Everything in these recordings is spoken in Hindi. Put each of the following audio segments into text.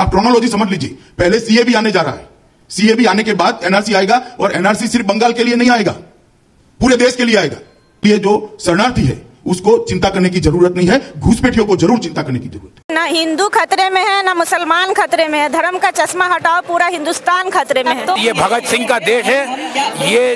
आप क्रोनोलॉजी समझ लीजिए, पहले सीए भी आने जा रहा है, सीए भी आने के बाद एनआरसी आएगा, और एनआरसी सिर्फ बंगाल के लिए नहीं आएगा, पूरे देश के लिए आएगा। ये जो शरणार्थी है उसको चिंता करने की जरूरत नहीं है, घुसपैठियों को जरूर चिंता करने की जरूरत है। ना हिंदू खतरे में है, ना मुसलमान खतरे में है, धर्म का चश्मा हटाओ, पूरा हिंदुस्तान खतरे में है। ये भगत सिंह का देश है, ये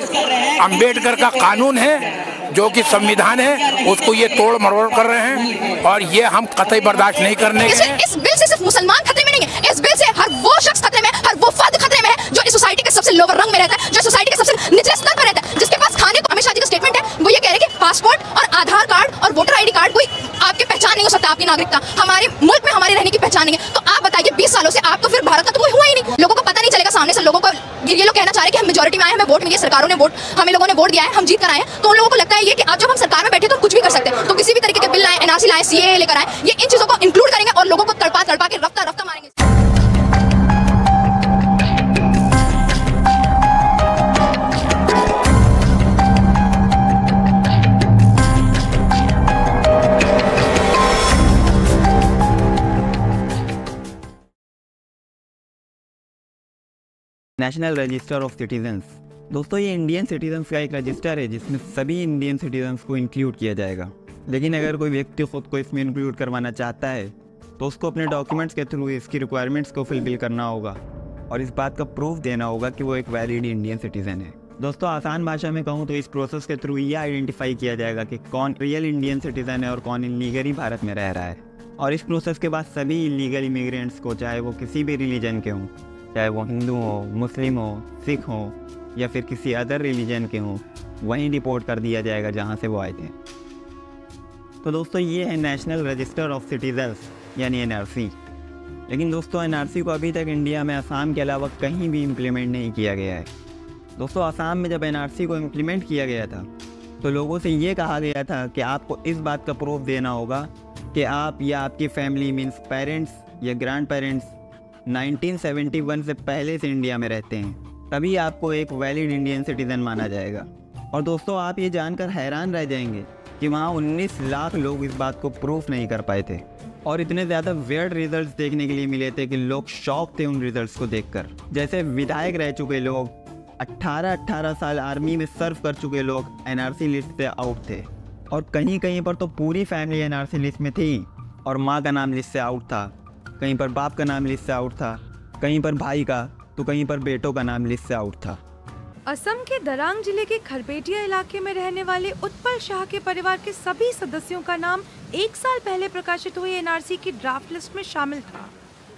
अंबेडकर का कानून है जो कि संविधान है, उसको ये तोड़ मरोड़ कर रहे हैं, और ये हम कतई बर्दाश्त नहीं करने के। इस बिल से सिर्फ मुसलमान खतरे में नहीं है, इस बिल से हर वो शख्स खतरे में है, हर वो फर्द खतरे में है जो इस सोसाइटी के सबसे लोअर रंग में रहता है, जो सोसाइटी के सबसे निचले स्तर पर रहता है, जिसके पास खाने को। अमित शाह जी का स्टेटमेंट है, वो ये कह रहे हैं कि पासपोर्ट और आधार कार्ड और वोटर आईडी कार्ड कोई आपकी पहचान नहीं हो सकता, आपकी नागरिकता हमारे मुल्क में हमारे रहने की पहचान नहीं है। तो आप बताइए 20 सालों से आप तो फिर भारत का तो कोई हुआ ही नहीं, लोगों को पता नहीं चलेगा। सामने से लोगों को ये लोग कहना चाह रहे हैं कि हम मेजोरिटी में आए, हमें वोट मिली, सरकारों ने वोट, हमें लोगों ने वोट दिया है, हम जीत कर आए हैं। तो उन लोगों को लगता है ये कि आप जब हम सरकार में बैठे तो कुछ भी कर सकते हैं, तो किसी भी तरीके के बिल लाए, एनआरसी लाए, सीए लेकर आए, ये इन चीजों को इंक्लूड करेंगे और लोगों को तड़पा तड़पा के रफ्ता रफ्ता मारेंगे। National register of citizens. दोस्तों, ये इंडियन सिटीजन्स का एक रजिस्टर है जिसमें सभी इंडियन सिटीजन्स को इंक्लूड किया जाएगा। लेकिन अगर कोई व्यक्ति खुद को इसमें इंक्लूड करवाना चाहता है तो उसको अपने डॉक्यूमेंट्स के थ्रू इसकी रिक्वायरमेंट्स को फुलफिल करना होगा और इस बात का प्रूफ देना होगा कि वो एक वैलिड इंडियन सिटीज़न है। दोस्तों, आसान भाषा में कहूँ तो इस प्रोसेस के थ्रू ये आइडेंटिफाई किया जाएगा कि कौन रियल इंडियन सिटीज़न है और कौन इलीगली भारत में रह रहा है। और इस प्रोसेस के बाद सभी इलीगल इमिग्रेंट्स को, चाहे वो किसी भी रिलीजन के हों, चाहे वो हिंदू हो, मुस्लिम हो, सिख हो या फिर किसी अदर रिलीजन के हों, वहीं डिपोर्ट कर दिया जाएगा जहां से वो आए थे। तो दोस्तों, ये है नेशनल रजिस्टर ऑफ सिटीजन्स यानी एनआरसी। लेकिन दोस्तों, एनआरसी को अभी तक इंडिया में असम के अलावा कहीं भी इम्प्लीमेंट नहीं किया गया है। दोस्तों, असम में जब एनआरसी को इम्प्लीमेंट किया गया था तो लोगों से ये कहा गया था कि आपको इस बात का प्रूफ देना होगा कि आप या आपकी फैमिली मीन्स पेरेंट्स या ग्रैंड पेरेंट्स 1971 से पहले से इंडिया में रहते हैं, तभी आपको एक वैलिड इंडियन सिटीज़न माना जाएगा। और दोस्तों, आप ये जानकर हैरान रह जाएंगे कि वहाँ 19 लाख लोग इस बात को प्रूफ नहीं कर पाए थे और इतने ज़्यादा वियर्ड रिजल्ट्स देखने के लिए मिले थे कि लोग शॉक थे उन रिजल्ट्स को देखकर। जैसे विधायक रह चुके लोग, 18 साल आर्मी में सर्व कर चुके लोग एनआरसी लिस्ट से आउट थे, और कहीं कहीं पर तो पूरी फैमिली एनआरसी लिस्ट में थी और माँ का नाम लिस्ट से आउट था, कहीं पर बाप का नाम लिस्ट से आउट था, कहीं पर भाई का, तो कहीं पर बेटों का नाम लिस्ट से आउट था। असम के दरांग जिले के खरपेटिया इलाके में रहने वाले उत्पल शाह के परिवार के सभी सदस्यों का नाम 1 साल पहले प्रकाशित हुई एनआरसी की ड्राफ्ट लिस्ट में शामिल था।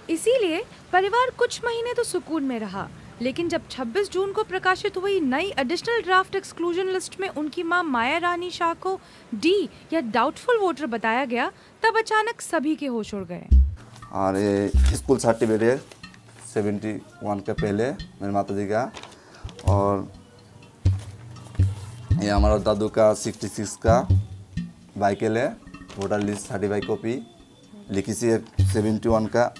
इसीलिए परिवार कुछ महीने तो सुकून में रहा, लेकिन जब 26 जून को प्रकाशित हुई नई एडिशनल ड्राफ्ट एक्सक्लूजन लिस्ट में उनकी मां माया रानी शाह को डी या डाउटफुल वोटर बताया गया, तब अचानक सभी के होश उड़ गए। और ये स्कूल सर्टिफिकेट है 71 के पहले मेरे माता जी का, और ये हमारा दादू का 66 का बाइकल है, वोटर लिस्ट 35 कॉपी लिखी सी 71 का,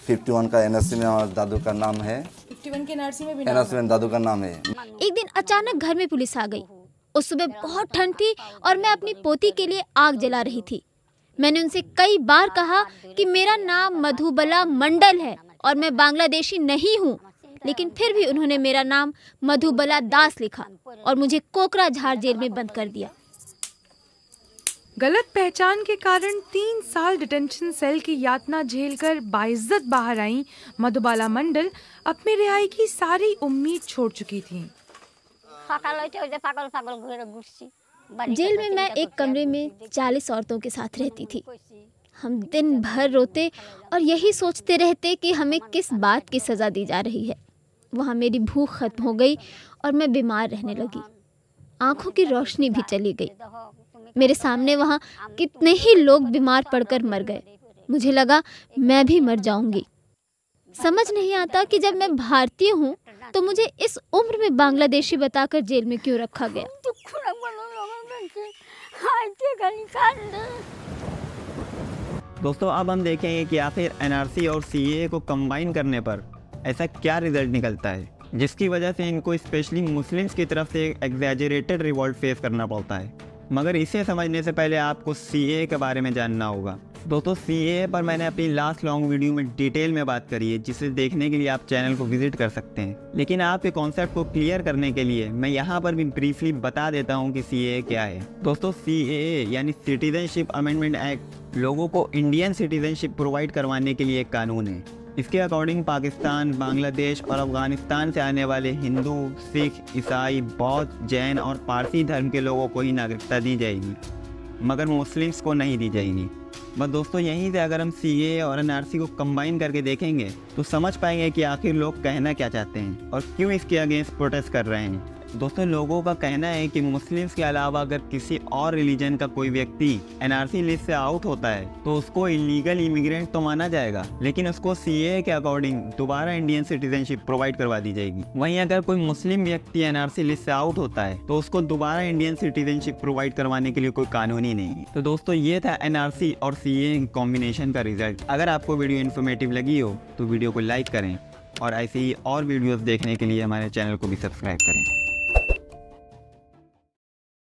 51 का एनआरसी में हमारे दादू का नाम है, 51 के एनआरसी में दादू का नाम है। एक दिन अचानक घर में पुलिस आ गई। उस सुबह बहुत ठंड थी और मैं अपनी पोती के लिए आग जला रही थी। मैंने उनसे कई बार कहा कि मेरा नाम मधुबाला मंडल है और मैं बांग्लादेशी नहीं हूँ, लेकिन फिर भी उन्होंने मेरा नाम मधुबाला दास लिखा और मुझे कोकराझार जेल में बंद कर दिया। गलत पहचान के कारण 3 साल डिटेंशन सेल की यातना झेलकर बाइज्जत बाहर आई मधुबाला मंडल अपनी रिहाई की सारी उम्मीद छोड़ चुकी थी। जेल में मैं एक कमरे में 40 औरतों के साथ रहती थी। हम दिन भर रोते और यही सोचते रहते कि हमें किस बात की सज़ा दी जा रही है। वहाँ मेरी भूख खत्म हो गई और मैं बीमार रहने लगी। आंखों की रोशनी भी चली गई। मेरे सामने वहाँ कितने ही लोग बीमार पड़कर मर गए। मुझे लगा मैं भी मर जाऊंगी। समझ नहीं आता कि जब मैं भारतीय हूँ तो मुझे इस उम्र में बांग्लादेशी बताकर जेल में क्यों रखा गया। दोस्तों, अब हम देखेंगे कि आखिर एनआरसी और सीएए को कंबाइन करने पर ऐसा क्या रिजल्ट निकलता है जिसकी वजह से इनको स्पेशली मुस्लिम्स की तरफ से एग्जैजरेटेड रिवॉल्ट फेस करना पड़ता है। मगर इसे समझने से पहले आपको सीएए के बारे में जानना होगा। दोस्तों CAA पर मैंने अपनी लास्ट लॉन्ग वीडियो में डिटेल में बात करी है, जिसे देखने के लिए आप चैनल को विजिट कर सकते हैं। लेकिन आपके कॉन्सेप्ट को क्लियर करने के लिए मैं यहाँ पर भी ब्रीफली बता देता हूँ कि CAA क्या है। दोस्तों CAA यानी सिटीजनशिप अमेंडमेंट एक्ट लोगों को इंडियन सिटीजनशिप प्रोवाइड करवाने के लिए एक कानून है। इसके अकॉर्डिंग पाकिस्तान, बांग्लादेश और अफगानिस्तान से आने वाले हिंदू, सिख, ईसाई, बौद्ध, जैन और पारसी धर्म के लोगों को ही नागरिकता दी जाएगी, मगर मुस्लिम्स को नहीं दी जाएगी। बस दोस्तों यहीं से अगर हम CAA और NRC को कंबाइन करके देखेंगे तो समझ पाएंगे कि आखिर लोग कहना क्या चाहते हैं और क्यों इसके अगेंस्ट प्रोटेस्ट कर रहे हैं। दोस्तों लोगों का कहना है कि मुस्लिम्स के अलावा अगर किसी और रिलीजन का कोई व्यक्ति NRC लिस्ट से आउट होता है तो उसको इलीगल इमिग्रेंट तो माना जाएगा, लेकिन उसको CAA के अकॉर्डिंग दोबारा इंडियन सिटीजनशिप प्रोवाइड करवा दी जाएगी। वहीं अगर कोई मुस्लिम व्यक्ति NRC लिस्ट से आउट होता है तो उसको दोबारा इंडियन सिटीजनशिप प्रोवाइड करवाने के लिए कोई कानून ही नहीं है। तो दोस्तों ये था NRC और CAA कॉम्बिनेशन का रिजल्ट। अगर आपको वीडियो इन्फॉर्मेटिव लगी हो तो वीडियो को लाइक करें और ऐसे ही और वीडियोस देखने के लिए हमारे चैनल को भी सब्सक्राइब करें।